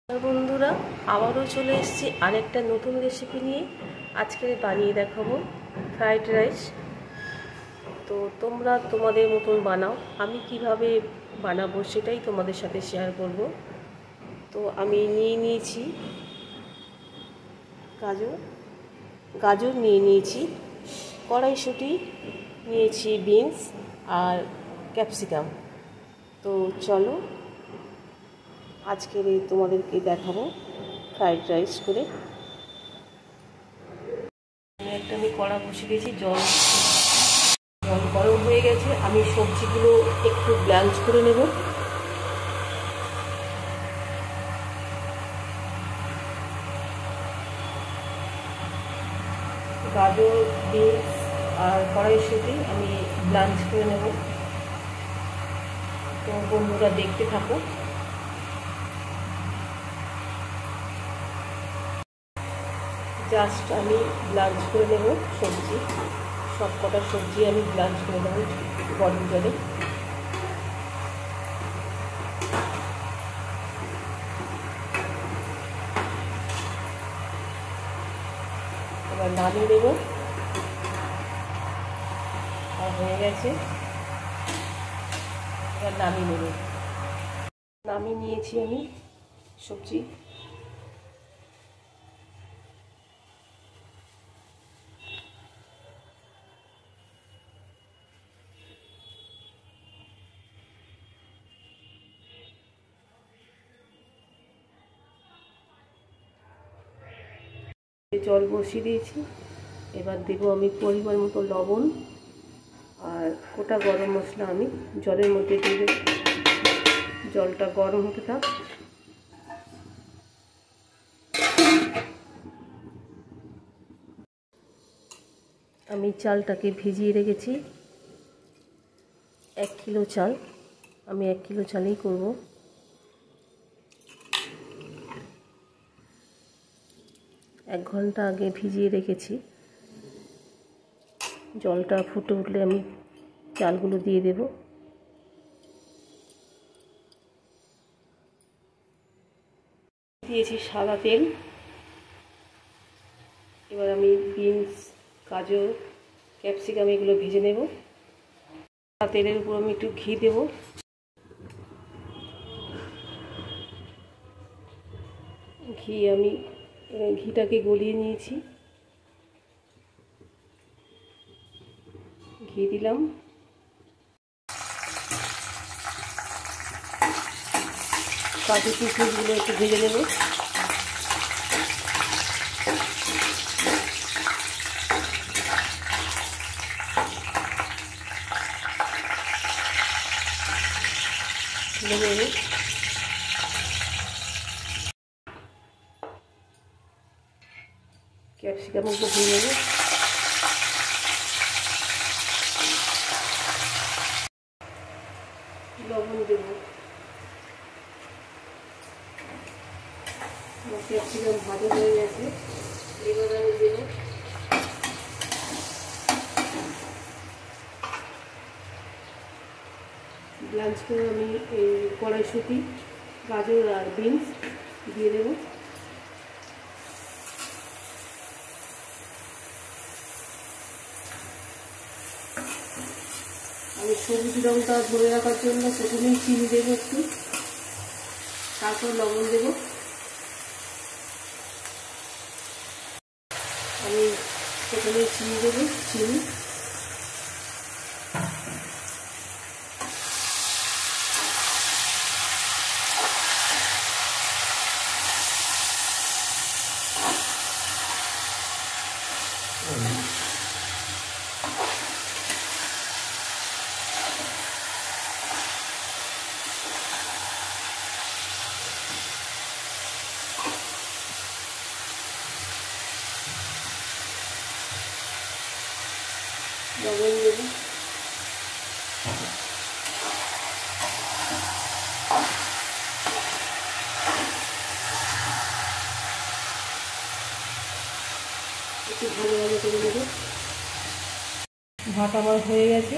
বন্ধুরা, আবারও চলে এসেছি আরেকটা নতুন রেসিপি নিয়ে। আজকে বানিয়ে দেখাবো ফ্রাইড রাইস। তো তোমরা তোমাদের মতন বানাও, আমি কিভাবে বানাবো সেটাই তোমাদের সাথে শেয়ার করব। তো আমি নিয়েছি গাজর নিয়েছি, কড়াইশুঁটি নিয়েছি, বিনস আর ক্যাপসিকাম। তো চলো আজকের তোমাদেরকে দেখাবো ফ্রাইড রাইস করে। আমি কড়া বসিয়ে দিয়েছি, জল গরম হয়ে গেছে। আমি সবজিগুলো একটু ব্লাঞ্চ করে নেব। গাজর, বিনস আর কড়াইশুঁটি আমি ব্লাঞ্চ করে নেব। তো বন্ধুরা দেখতে থাকো। জাস্ট আমি ব্লাঞ্চ করে নেব সবজি, সব কটা সবজি আমি ব্লাঞ্চ করে নেব গরম জলে। এবার নামিয়ে দেব। আর হয়ে গেছে, এবার নামিয়ে নেব। নামিয়ে নিয়েছি আমি সবজি। জল বসিয়ে দিয়েছি, এবার দেব আমি পরিমাণ মতো লবণ আর গোটা গরম মশলা আমি জলের মধ্যে দিয়ে দেব। জলটা গরম হতে থাক। আমি চালটাকে ভিজিয়ে রেখেছি। 1 কিলো চাল, আমি 1 কিলো চালেই করব। এক ঘন্টা আগে ভিজিয়ে রেখেছি। জলটা ফুটে উঠলে আমি চালগুলো দিয়ে দেব। দিয়েছি সাদা তেল। এবার আমি বিনস, গাজর, ক্যাপসিকাম এগুলো ভেজে নেব। তেলের উপর আমি একটু ঘি দেব। আমি ঘিটাকে গলিয়ে নিয়েছি, ঘি দিলাম। কাজু কিশমিশগুলো একটু ভেজে নেব। ক্যাপসিকাম একটু ভেজে নেব। লবণ দেব। ক্যাপসিকাম ভাজা হয়ে গেছে, এবার আমি দেব ব্লাঞ্চ করে আমি এই কড়াইশুঁটি, গাজর আর বিনস দিয়ে দেব। আমি সবুজ রঙটা ধরে রাখার জন্য প্রথমেই চিনি দেবো একটু, তারপর লবণ দেব। আমি প্রথমেই চিনি দেবো, চিনি। লবণ দেব। একটু ভালো করে দেবো। ভাত আমার হয়ে গেছে,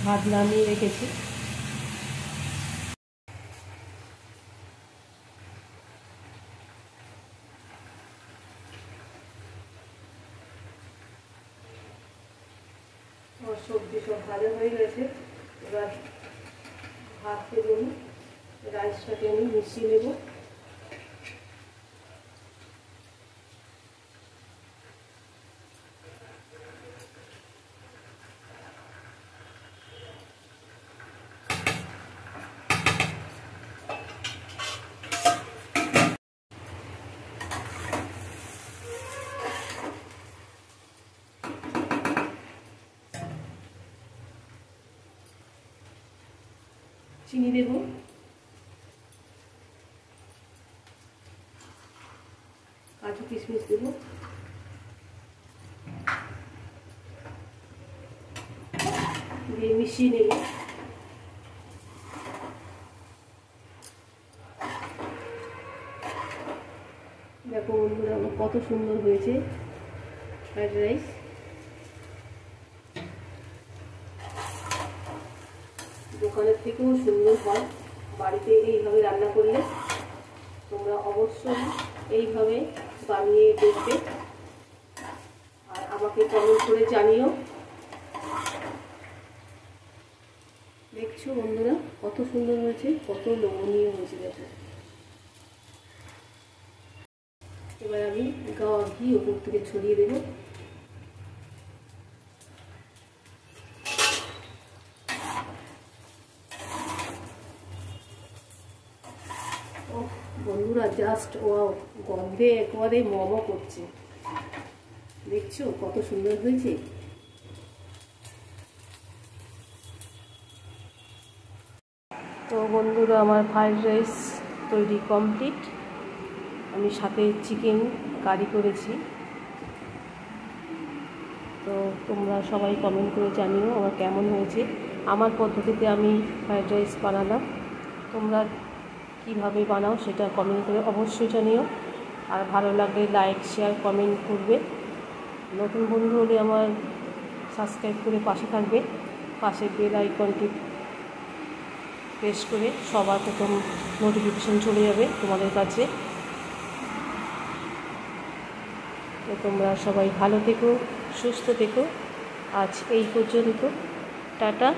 ভাত নামিয়ে রেখেছি। আমার সবজি সব ভাজা হয়ে গেছে। এবার ভাতকে আমি রাইসটাকে আমি মিশিয়ে নেব। চিনি দেব, কাজু কিশমিশ দেব, দিয়ে মিশিয়ে নেব। দেখো বন্ধুরা আমার কত সুন্দর হয়েছে ফ্রাইড রাইস। দোকানের থেকেও সুন্দর হয়, বাড়িতে এইভাবে রান্না করলে তোমরা অবশ্যই এইভাবে বানিয়ে দেখবে আর আমাকে কমেন্ট করে জানিও। দেখছো বন্ধুরা কত সুন্দর হয়েছে, কত লোভনীয় হয়েছে। দেখো এবার আমি গাওয়া ঘি ওপর থেকে ছড়িয়ে দেবো। বন্ধুরা জাস্ট ওয়াও, গন্ধে একেবারে মমো করছে। দেখছো কত সুন্দর হয়েছে। তো বন্ধুরা আমার ফ্রাইড রাইস তৈরি কমপ্লিট। আমি সাথে চিকেন কারি করেছি। তো তোমরা সবাই কমেন্ট করে জানিও আমার কেমন হয়েছে। আমার পদ্ধতিতে আমি ফ্রাইড রাইস বানালাম, তোমরা কীভাবে বানাও সেটা কমেন্ট করে অবশ্যই জানিও। আর ভালো লাগলে লাইক শেয়ার কমেন্ট করবে। নতুন বন্ধু হলে আমার সাবস্ক্রাইব করে পাশে থাকবে, পাশে বেল আইকনটি প্রেস করে সবার প্রথম নোটিফিকেশন চলে যাবে তোমাদের কাছে। তো তোমরা সবাই ভালো থেকো, সুস্থ থেকো। আজ এই পর্যন্ত, টাটা।